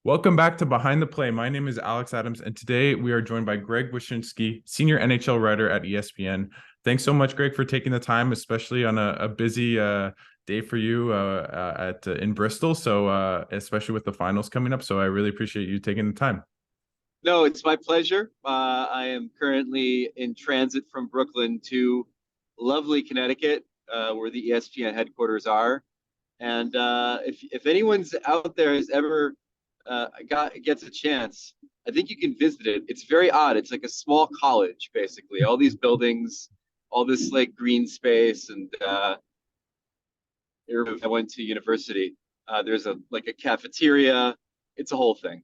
Welcome back to Behind the Play. My name is Alex Adams, and today we are joined by Greg Wyshynski, senior NHL writer at ESPN. Thanks so much, Greg, for taking the time, especially on a busy day for you at in Bristol. So, especially with the finals coming up, so I really appreciate you taking the time. No, it's my pleasure. I am currently in transit from Brooklyn to lovely Connecticut, where the ESPN headquarters are. And if anyone's out there has ever gets a chance, I think you can visit it. It's very odd. It's like a small college, basically. All these buildings, all this like green space, and I went to university. There's a cafeteria. It's a whole thing.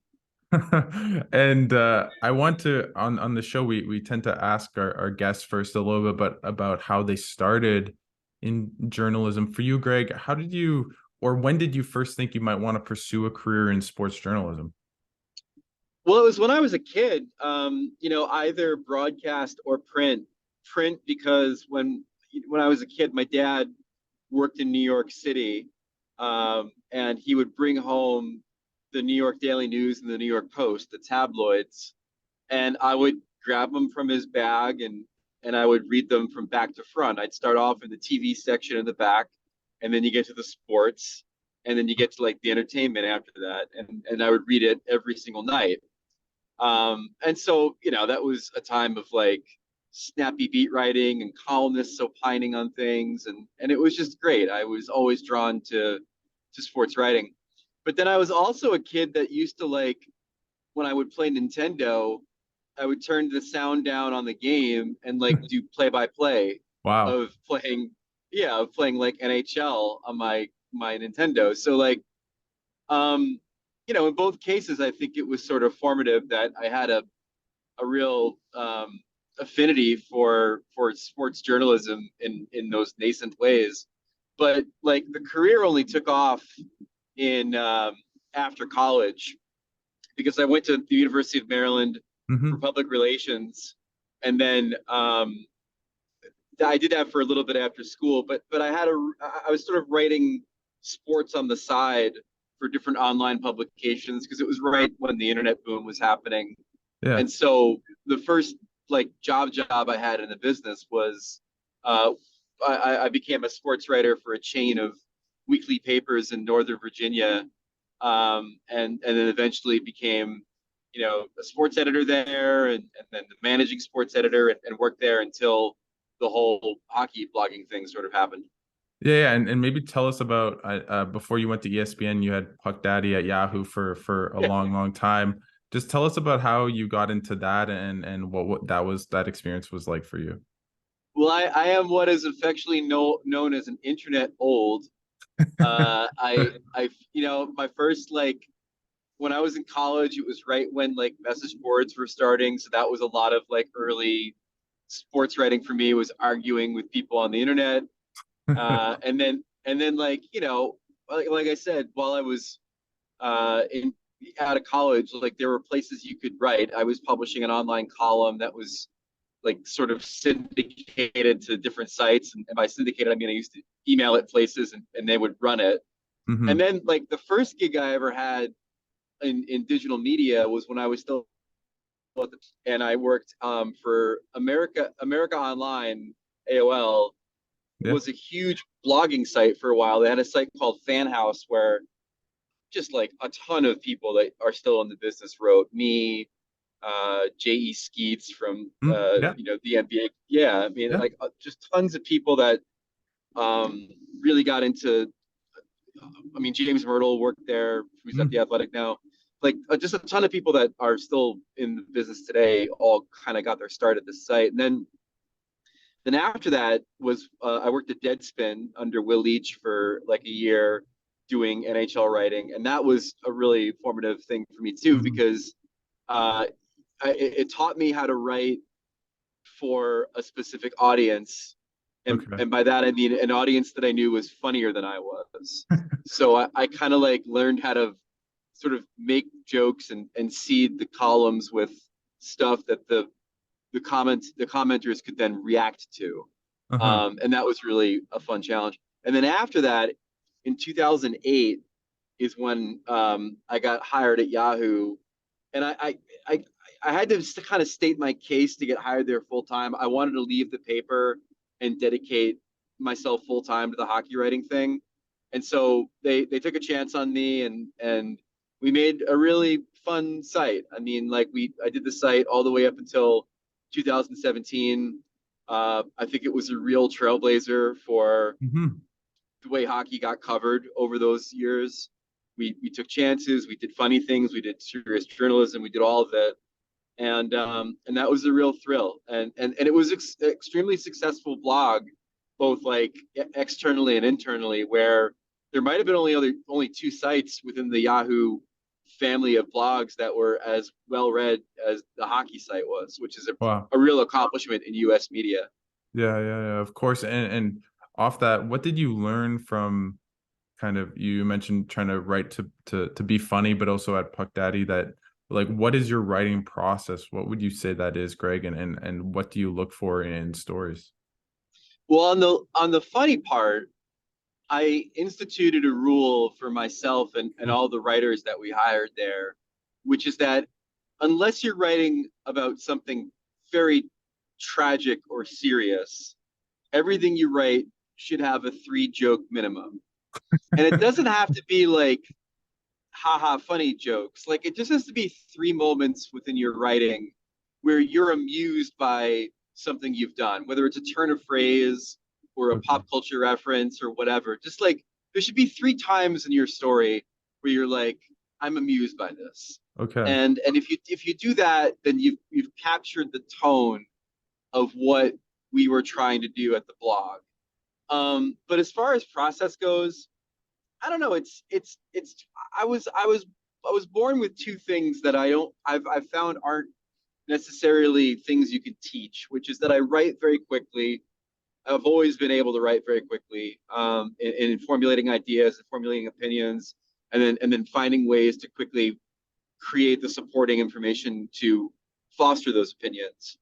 And I want to on the show we tend to ask our guests first a little bit about how they started in journalism. For you, Greg, how did you or when did you first think you might want to pursue a career in sports journalism? Well, it was when I was a kid, either broadcast or print. Print because when I was a kid, my dad worked in New York City, and he would bring home the New York Daily News and the New York Post, the tabloids, and I would grab them from his bag and I would read them from back to front. I'd start off in the TV section in the back, and then you get to the sports, and then you get to like the entertainment after that, and I would read it every single night. And so, that was a time of like snappy beat writing and columnists opining on things. And it was just great. I was always drawn to sports writing. But then I was also a kid that used to like, when I would play Nintendo, I would turn the sound down on the game and like do play by play Wow. of playing, yeah, of playing like NHL on my Nintendo. So like, um, in both cases, I think it was sort of formative that I had a real affinity for sports journalism in those nascent ways. But like the career only took off in after college because I went to the University of Maryland for Hmm. public relations, and then I did that for a little bit after school. But I was sort of writing sports on the side for different online publications because it was right when the internet boom was happening. Yeah. And so the first like job I had in the business was uh, I became a sports writer for a chain of weekly papers in Northern Virginia, and then eventually became a sports editor there, and then the managing sports editor, and worked there until the whole hockey blogging thing sort of happened. Yeah, and maybe tell us about before you went to ESPN, you had Puck Daddy at Yahoo for a Yeah. long time. Just tell us about how you got into that and what that experience was like for you. Well, I am what is affectionately known as an internet old. My first like when I was in college, it was right when like message boards were starting, so that was a lot of like early sports writing for me was arguing with people on the internet, and then like I said, while I was in out of college, like there were places you could write. I was publishing an online column that was like sort of syndicated to different sites, and by syndicated I mean I used to email it places, and they would run it. And Hmm. then like the first gig I ever had in digital media was when I was still, and I worked for America Online. AOL Yeah. was a huge blogging site for a while. They had a site called Fan House where just like a ton of people that are still in the business wrote. Me, J.E. Skeets from Yeah. the NBA. Yeah, I mean Yeah. like just tons of people that really got into. I mean, James Myrtle worked there, who's at the Mm. Athletic now. Like just a ton of people that are still in the business today all kind of got their start at this site. And then after that was I worked at Deadspin under Will Leach for like a year doing NHL writing, and that was a really formative thing for me too Mhm. because uh, it taught me how to write for a specific audience, Okay. and by that I mean an audience that I knew was funnier than I was. So I kind of like learned how to sort of make jokes and seed the columns with stuff that the commenters could then react to, Uh-huh. and that was really a fun challenge. And then after that, in 2008, is when I got hired at Yahoo, and I I had to kind of state my case to get hired there full time. I wanted to leave the paper and dedicate myself full time to the hockey writing thing, and so they took a chance on me, and we made a really fun site. I mean, like I did the site all the way up until 2017. I think it was a real trailblazer for Hmm. the way hockey got covered over those years. We took chances, we did funny things, we did serious journalism, we did all of it, and that was a real thrill. And it was extremely successful blog, both like externally and internally, where there might have been only two sites within the Yahoo family of blogs that were as well read as the hockey site was, which is Wow. a real accomplishment in U.S. media. Yeah, of course. And off that, what did you learn from kind of, you mentioned trying to write to be funny, but also at Puck Daddy, that like, what is your writing process? What would you say that is, Greg? And what do you look for in stories? Well, on the funny part, I instituted a rule for myself and all the writers that we hired there, which is that unless you're writing about something very tragic or serious, everything you write should have a three joke minimum. And it doesn't have to be like haha funny jokes. Like it just has to be three moments within your writing where you're amused by something you've done, whether it's a turn of phrase or a Okay. pop culture reference or whatever. Just like there should be three times in your story where you're like, I'm amused by this. Okay. And if you do that, then you've captured the tone of what we were trying to do at the blog. But as far as process goes, I don't know. It's. I was born with two things that I've found aren't necessarily things you can teach, which is that I write very quickly. I've always been able to write very quickly in formulating ideas and formulating opinions, and then finding ways to quickly create the supporting information to foster those opinions.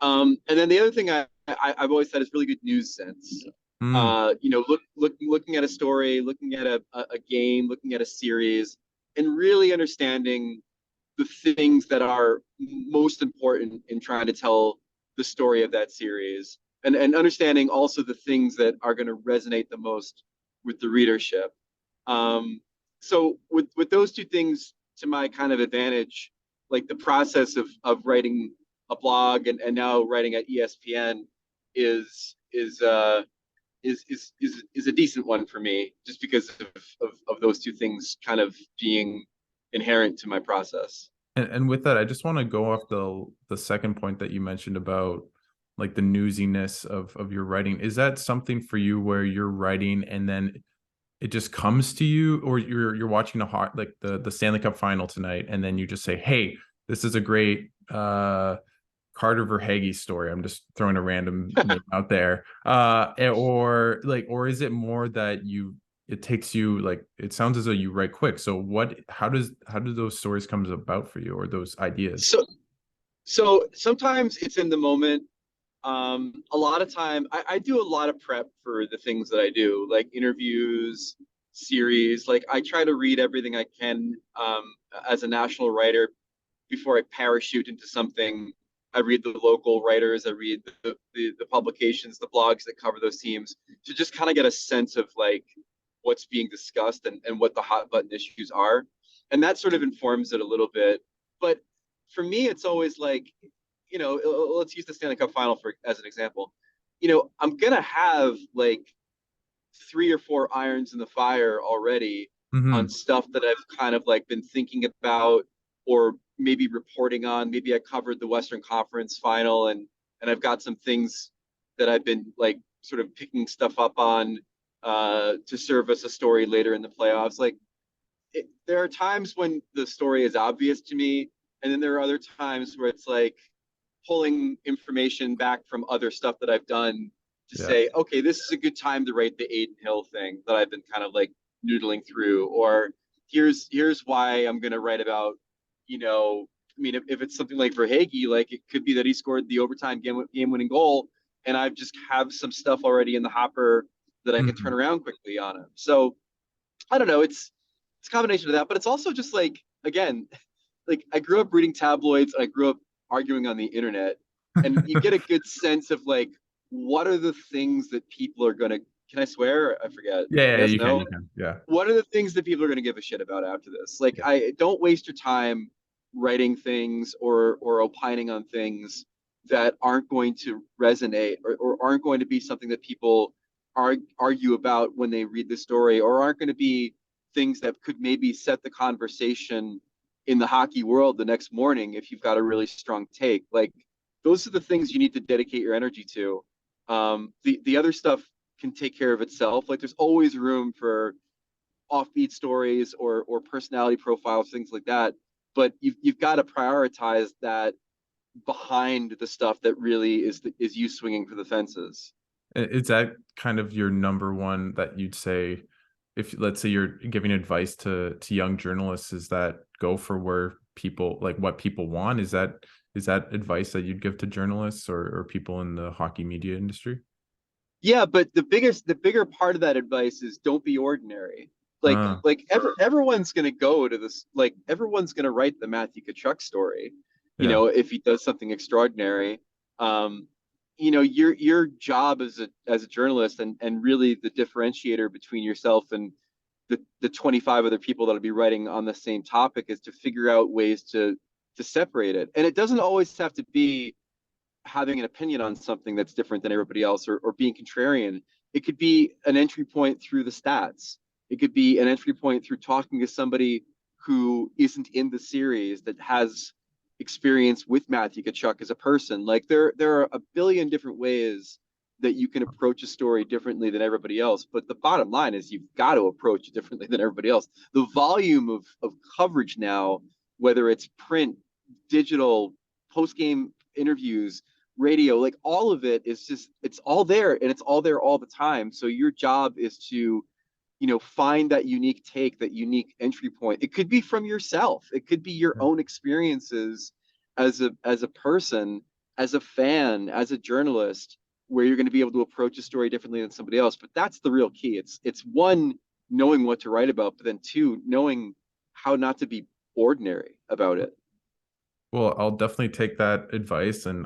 And then the other thing I've always had is really good news sense. Mm, Looking at a story, looking at a game, looking at a series, and really understanding the things that are most important in trying to tell the story of that series, and understanding also the things that are going to resonate the most with the readership. So with those two things to my kind of advantage, like the process of writing a blog and now writing at ESPN is is uh is a decent one for me, just because of those two things kind of being inherent to my process. and with that, I just want to go off the second point that you mentioned about like the newsiness of your writing. Is that something for you where you're writing and then it just comes to you, or you're watching a hot like the Stanley Cup final tonight, and then you just say, "Hey, this is a great Carter Verhaeghe story." I'm just throwing a random name out there. Or is it more that it takes you, like, it sounds as though you write quick. So how do those stories comes about for you, or those ideas? So so sometimes it's in the moment. A lot of time I do a lot of prep for the things that I do, like interviews, series. Like I try to read everything I can as a national writer before I parachute into something. I read the local writers, I read the publications, the blogs that cover those teams, to just kind of get a sense of like what's being discussed and what the hot button issues are. And that sort of informs it a little bit. But for me, it's always like, let's use the Stanley Cup final for as an example. I'm gonna have like three or four irons in the fire already on Hmm. stuff that I've kind of like been thinking about or maybe reporting on. Maybe I covered the Western Conference final, and I've got some things that I've been like sort of picking stuff up on to serve as a story later in the playoffs. Like there are times when the story is obvious to me, and then there are other times where it's like pulling information back from other stuff that I've done to Yeah. say, okay, this is a good time to write the Aiden Hill thing that I've been kind of like noodling through, or here's why I'm gonna write about, I mean, if it's something like Verhaeghe, like it could be that he scored the overtime game winning goal, and I've just have some stuff already in the hopper that I can turn Mhm. around quickly on him. So I don't know. it's a combination of that, but it's also just like, again, like I grew up reading tabloids, I grew up arguing on the internet, and you get a good sense of like what are the things that people are gonna, can I swear? I forget. Yeah, Yes, you can, no. you can. Yeah. What are the things that people are gonna give a shit about after this? Like, Yeah. I don't waste your time writing things or opining on things that aren't going to resonate or aren't going to be something that people argue about when they read the story, or aren't going to be things that could maybe set the conversation in the hockey world the next morning if you've got a really strong take. Like, those are the things you need to dedicate your energy to. The other stuff can take care of itself. Like, there's always room for offbeat stories or personality profiles, things like that. But you've got to prioritize that behind the stuff that really is you swinging for the fences. Is that kind of your number one that you'd say, if let's say you're giving advice to young journalists, is that go for where people like what people want? Is that advice that you'd give to journalists or people in the hockey media industry? Yeah, but the bigger part of that advice is don't be ordinary. Uh, Everyone's gonna go to this, like everyone's gonna write the Matthew Tkachuk story, yeah. if he does something extraordinary. Um, your job as a journalist, and really the differentiator between yourself and the 25 other people that'll be writing on the same topic is to figure out ways to separate it. And it doesn't always have to be having an opinion on something that's different than everybody else, or being contrarian. It could be an entry point through the stats. It could be an entry point through talking to somebody who isn't in the series that has experience with Matthew Tkachuk as a person. Like, there are a billion different ways that you can approach a story differently than everybody else. But the bottom line is you've got to approach it differently than everybody else. The volume of coverage now, whether it's print, digital, post game interviews, radio, like all of it is just, it's all there, and it's all there all the time. So your job is to, find that unique take, that unique entry point. It could be from yourself, it could be your own experiences as a person, as a fan, as a journalist, where you're going to be able to approach a story differently than somebody else. But that's the real key. It's one, knowing what to write about, but then two, knowing how not to be ordinary about it. Well, I'll definitely take that advice, and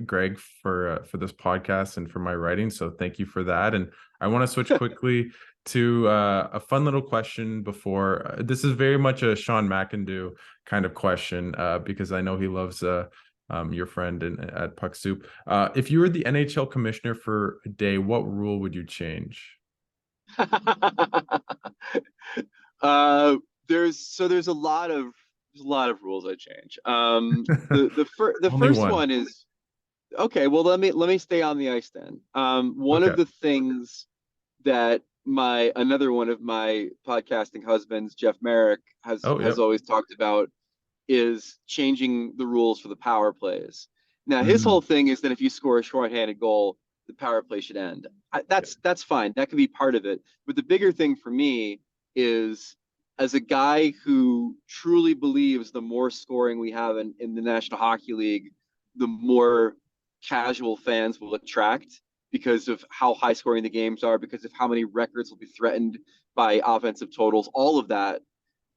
Greg, for this podcast and for my writing. So thank you for that. And I want to switch quickly to a fun little question before. This is very much a Sean McIndoe kind of question, because I know he loves your friend at Puck Soup. If you were the NHL commissioner for a day, what rule would you change? uh, there's a lot of rules I change. The Only first one. one is, okay. Well, let me stay on the ice then. One Okay. of the things that my another one of my podcasting husbands, Jeff Merrick, has Oh, has yep. always talked about is changing the rules for the power plays. Now, his Mm, whole thing is that if you score a shorthanded goal, the power play should end. yeah. That's fine. That can be part of it. But the bigger thing for me is, as a guy who truly believes the more scoring we have in the National Hockey League, the more casual fans will attract, because of how high scoring the games are, because of how many records will be threatened by offensive totals, all of that.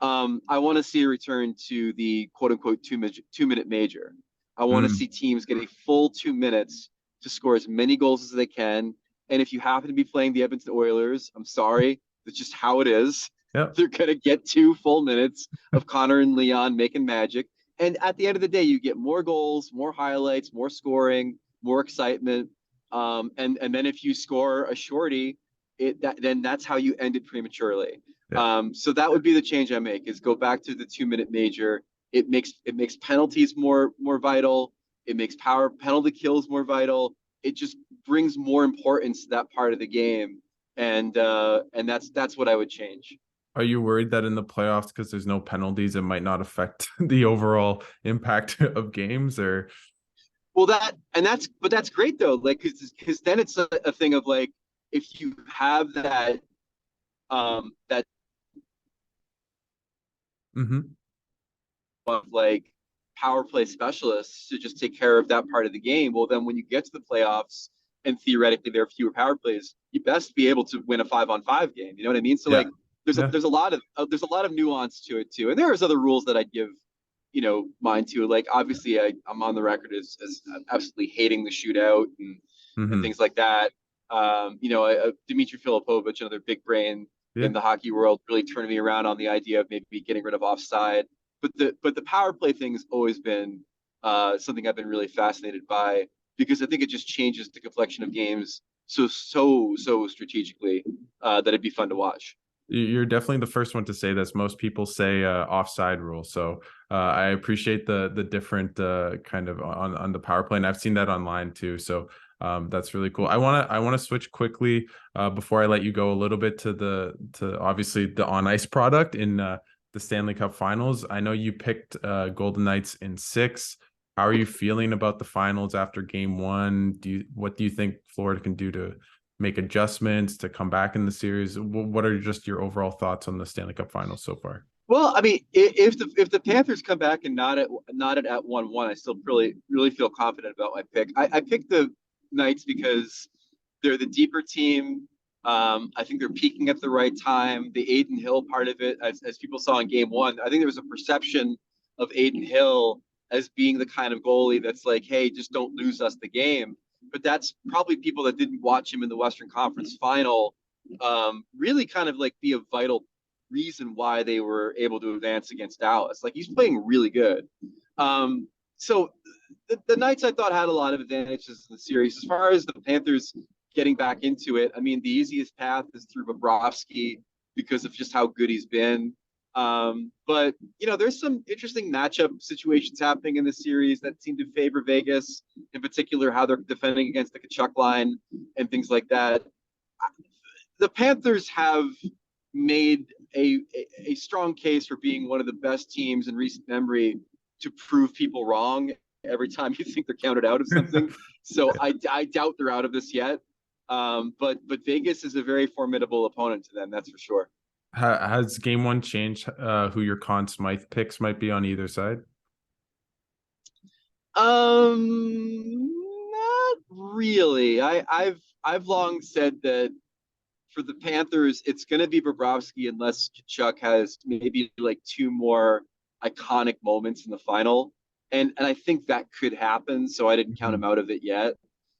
I want to see a return to the quote unquote 2 minute major. I want to Mm, see teams get a full 2 minutes to score as many goals as they can. And if you happen to be playing the Edmonton Oilers, I'm sorry, that's just how it is. yep. They're going to get 2 full minutes of Connor and Leon making magic. And at the end of the day, you get more goals, more highlights, more scoring, more excitement. And then if you score a shorty, then that's how you end it prematurely. Yeah. So that would be the change I make, is go back to the 2 minute major. It makes penalties more vital. It makes power penalty kills more vital. It just brings more importance to that part of the game, and that's what I would change. Are you worried that in the playoffs, because there's no penalties, it might not affect the overall impact of games? Or Well, that's great though, like, because then it's a thing of like, if you have that Mhm. of like power play specialists to just take care of that part of the game, well, then when you get to the playoffs and theoretically there are fewer power plays, you best be able to win a 5-on-5 game. You know what I mean? So Yeah. like, Yeah. there's a lot of nuance to it too, and there's other rules that I'd give mine too. Like obviously, I'm on the record as absolutely hating the shootout and Hmm. things like that. Dmitry Filipovich, another big brain Yeah. in the hockey world, really turned me around on the idea of maybe getting rid of offside. But the power play thing has always been something I've been really fascinated by because I think it just changes the complexion of games so strategically that it'd be fun to watch. You're definitely the first one to say this. Most people say offside rule. So I appreciate the different kind of on the power play, and I've seen that online too. So that's really cool. I want to switch quickly before I let you go a little bit to obviously the on ice product in the Stanley Cup Finals. I know you picked Golden Knights in 6. How are you feeling about the finals after Game 1? What do you think Florida can do to make adjustments to come back in the series? What are just your overall thoughts on the Stanley Cup Finals so far? Well, I mean, if the Panthers come back and not at 1-1, I still really feel confident about my pick. I picked the Knights because they're the deeper team. I think they're peaking at the right time. The Aiden Hill part of it, as people saw in Game 1, I think there was a perception of Aiden Hill as being the kind of goalie that's like, hey, just don't lose us the game. But that's probably people that didn't watch him in the Western Conference Final really kind of like be a vital reason why they were able to advance against Dallas. Like he's playing really good. So the Knights I thought had a lot of advantages in the series. As far as the Panthers getting back into it, I mean, the easiest path is through Bobrovsky because of just how good he's been. But there's some interesting matchup situations happening in this series that seem to favor Vegas, in particular how they're defending against the Kachuk line and things like that. The Panthers have made a strong case for being one of the best teams in recent memory to prove people wrong every time you think they're counted out of something. So I doubt they're out of this yet. But Vegas is a very formidable opponent to them, that's for sure. Has Game 1 changed who your Conn Smyth picks might be on either side? Not really. I've long said that for the Panthers, it's going to be Bobrovsky unless Kachuk has maybe like 2 more iconic moments in the final, and I think that could happen. So I didn't count him Mhm. out of it yet.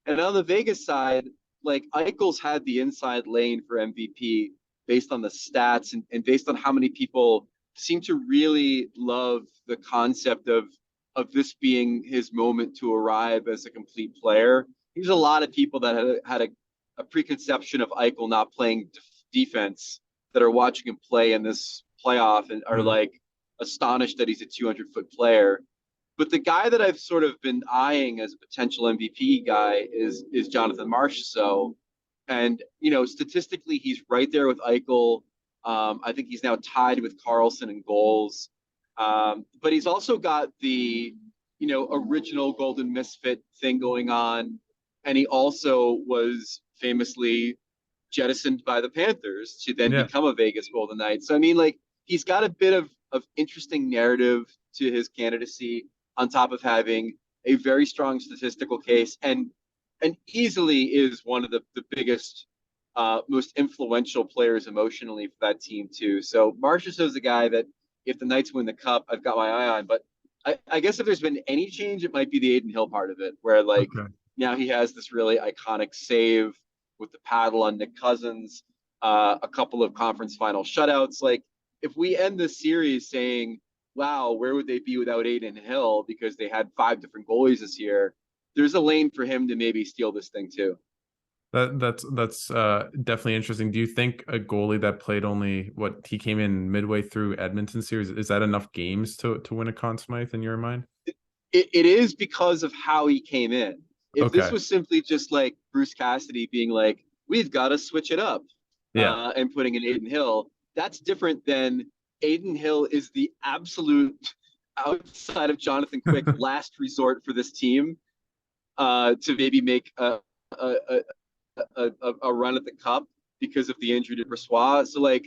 And on the Vegas side, like Eichel's had the inside lane for MVP based on the stats and based on how many people seem to really love the concept of this being his moment to arrive as a complete player. There's a lot of people that had a preconception of Eichel not playing defense that are watching him play in this playoff and are Mhm. like astonished that he's a 200-foot player. But the guy that I've sort of been eyeing as a potential MVP guy is Jonathan Marchessault. And statistically, he's right there with Eichel. I think he's now tied with Carlson in goals. But he's also got the original Golden Misfit thing going on, and he also was famously jettisoned by the Panthers to then Yeah. become a Vegas Golden Knight. So I mean, like he's got a bit of interesting narrative to his candidacy, on top of having a very strong statistical case and easily is one of the biggest, most influential players emotionally for that team too. So Marchessault is a guy that if the Knights win the cup, I've got my eye on. But I guess if there's been any change, it might be the Aiden Hill part of it, where like Okay. now he has this really iconic save with the paddle on Nick Cousins, a couple of conference final shutouts. Like if we end this series saying, wow, where would they be without Aiden Hill because they had 5 different goalies this year? There's a lane for him to maybe steal this thing too. That's definitely interesting. Do you think a goalie that played only what he came in midway through Edmonton series, is that enough games to win a Conn Smythe in your mind? It is because of how he came in. If this Okay. was simply just like Bruce Cassidy being like, we've got to switch it up Yeah. and putting in Aiden Hill, that's different than Aiden Hill is the absolute outside of Jonathan Quick last resort for this team to maybe make a, a run at the cup because of the injury to Brossois. So like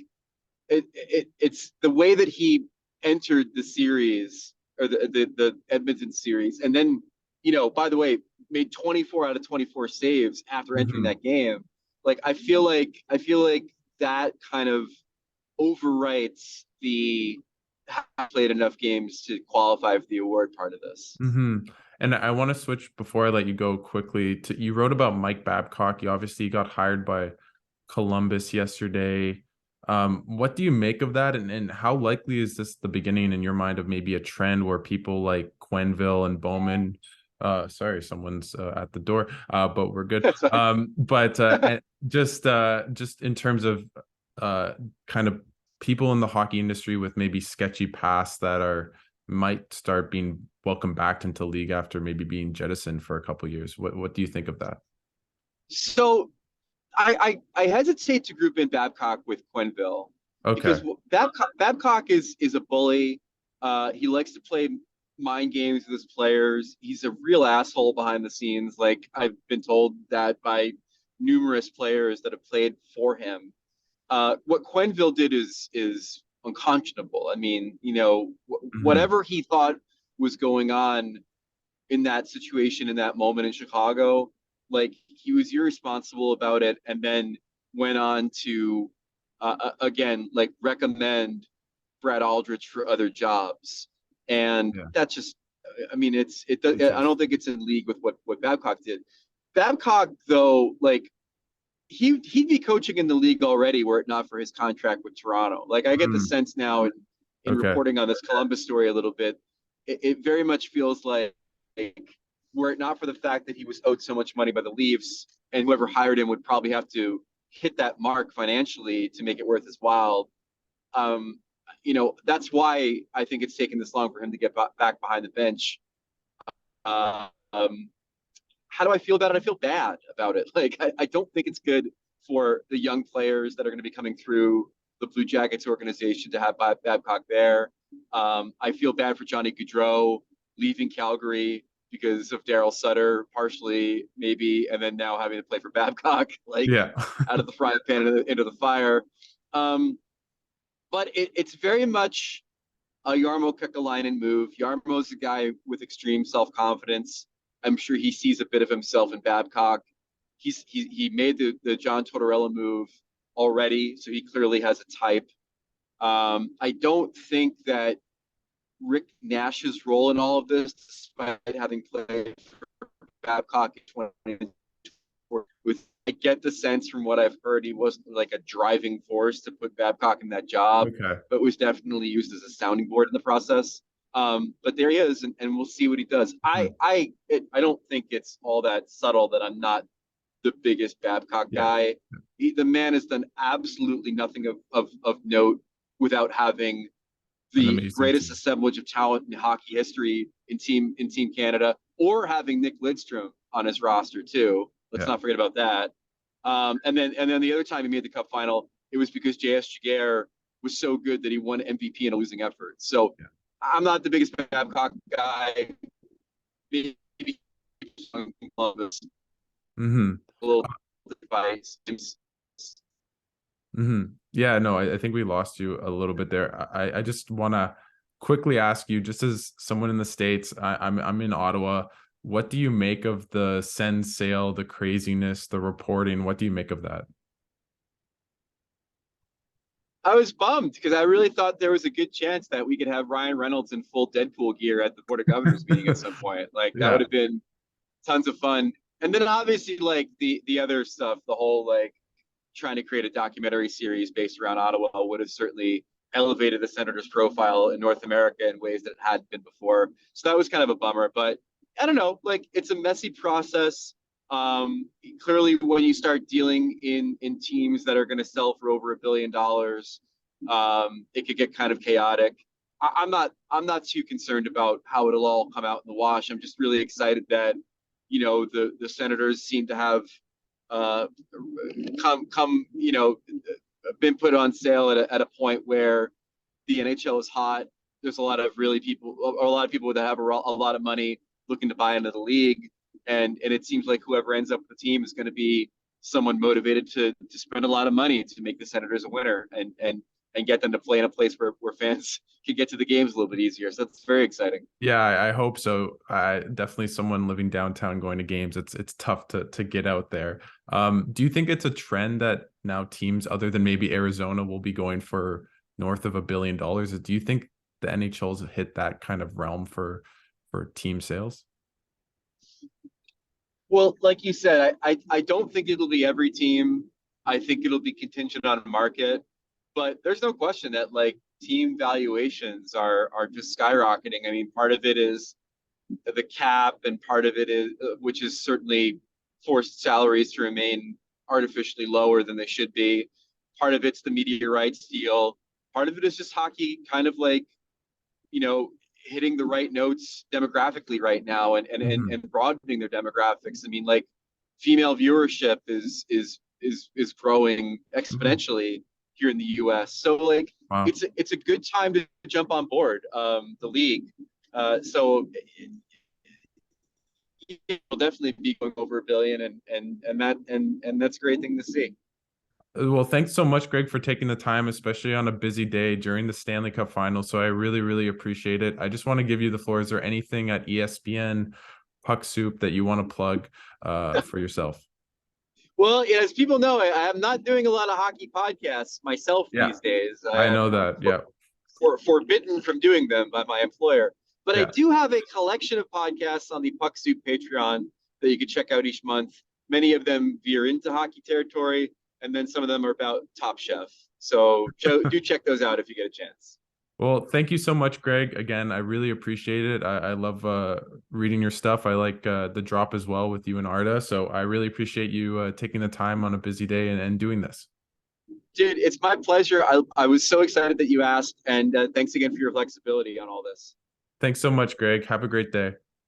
it's the way that he entered the series or the Edmonton series, and then by the way, made 24 out of 24 saves after entering Mhm. that game. Like I feel like that kind of overwrites the have played enough games to qualify for the award part of this. And I want to switch before I let you go quickly to, you wrote about Mike Babcock. You obviously got hired by Columbus yesterday. What do you make of that? And how likely is this the beginning in your mind of maybe a trend where people like Quenneville and Bowman, sorry, someone's at the door, but we're good. But and just in terms of kind of people in the hockey industry with maybe sketchy pasts that might start being welcomed back into league after maybe being jettisoned for a couple of years. What do you think of that? So I hesitate to group in Babcock with Quenneville because Okay. Babcock is a bully. He likes to play mind games with his players. He's a real asshole behind the scenes. Like, I've been told that by numerous players that have played for him. What Quenneville did is unconscionable. I mean, whatever he thought was going on in that situation in that moment in Chicago, like, he was irresponsible about it, and then went on to again, like, recommend Brad Aldrich for other jobs, and Yeah. that's just, I mean, I don't think it's in league with what Babcock did. Babcock, though, like, he'd be coaching in the league already were it not for his contract with Toronto. Like, I get the sense now in Okay. reporting on this Columbus story a little bit, it very much feels like were it not for the fact that he was owed so much money by the Leafs, and whoever hired him would probably have to hit that mark financially to make it worth his while. That's why I think it's taken this long for him to get back behind the bench. Uh, um, how do I feel about it? I feel bad about it. Like, I don't think it's good for the young players that are going to be coming through the Blue Jackets organization to have Babcock there. I feel bad for Johnny Gaudreau leaving Calgary because of Daryl Sutter, partially maybe, and then now having to play for Babcock, like, Yeah. out of the frying pan into the fire. But it's very much a Jarmo Kekalainen move. Jarmo's a guy with extreme self-confidence. I'm sure he sees a bit of himself in Babcock. He made the John Tortorella move already, so he clearly has a type. I don't think that Rick Nash's role in all of this, despite having played for Babcock in 2024, I get the sense from what I've heard he wasn't like a driving force to put Babcock in that job, Okay. but was definitely used as a sounding board in the process. But there he is, and we'll see what he does. I don't think it's all that subtle that I'm not the biggest Babcock Yeah. guy. The man has done absolutely nothing of note without having the greatest team. assemblage of talent in hockey history in Team Canada, or having Nick Lidstrom on his roster too. Let's not forget about that. And then the other time he made the Cup final, it was because J.S. Giguère was so good that he won MVP in a losing effort. So I'm not the biggest Babcock guy. Maybe Columbus. A little advice. Yeah, no, I think we lost you a little bit there. I just want to quickly ask you, just as someone in the States, I'm in Ottawa. What do you make of the Sens sale, the craziness, the reporting? What do you make of that? I was bummed because I really thought there was a good chance that we could have Ryan Reynolds in full Deadpool gear at the Board of Governors meeting at some point. Like, that would have been tons of fun. And then obviously, like, the other stuff, the whole, like, trying to create a documentary series based around Ottawa would have certainly elevated the Senators' profile in North America in ways that it hadn't been before. So that was kind of a bummer. But I don't know, like, it's a messy process. Clearly, when you start dealing in teams that are going to sell for over $1 billion, it could get kind of chaotic. I'm not too concerned about how it'll all come out in the wash. I'm just really excited that the Senators seem to have been put on sale at a point where the NHL is hot. There's a lot of people that have a lot of money looking to buy into the league, and it seems like whoever ends up with the team is going to be someone motivated to spend a lot of money to make the Senators a winner and get them to play in a place where fans can get to the games a little bit easier. So that's very exciting. Yeah, I hope so. Definitely someone living downtown going to games. It's tough to get out there. Do you think it's a trend that now teams other than maybe Arizona will be going for north of $1 billion. Do you think the NHL's hit that kind of realm for team sales? Well, like you said, I don't think it'll be every team. I think it'll be contingent on market, but there's no question that like team valuations are just skyrocketing. I mean, part of it is the cap, and part of it is, which is certainly forced salaries to remain artificially lower than they should be. Part of it's the media rights deal. Part of it is just hockey kind of like, you know, hitting the right notes demographically right now, and broadening their demographics. I mean, like female viewership is growing exponentially here in the US. So like Wow. it's a good time to jump on board the league. So it'll definitely be going over a billion, and that's a great thing to see. Well, thanks so much, Greg, for taking the time, especially on a busy day during the Stanley Cup final. So I really, really appreciate it. I just want to give you the floor. Is there anything at ESPN Puck Soup that you want to plug for yourself? Well, yeah, as people know, I'm not doing a lot of hockey podcasts myself Yeah, these days. I know that. Yeah. Forbidden from doing them by my employer. But I Yeah. do have a collection of podcasts on the Puck Soup Patreon that you can check out each month. Many of them veer into hockey territory, and then some of them are about Top Chef. So do check those out if you get a chance. Well, thank you so much, Greg. Again, I really appreciate it. I love reading your stuff. I like the drop as well with you and Arda. So I really appreciate you taking the time on a busy day and doing this. Dude, it's my pleasure. I was so excited that you asked, and thanks again for your flexibility on all this. Thanks so much, Greg. Have a great day.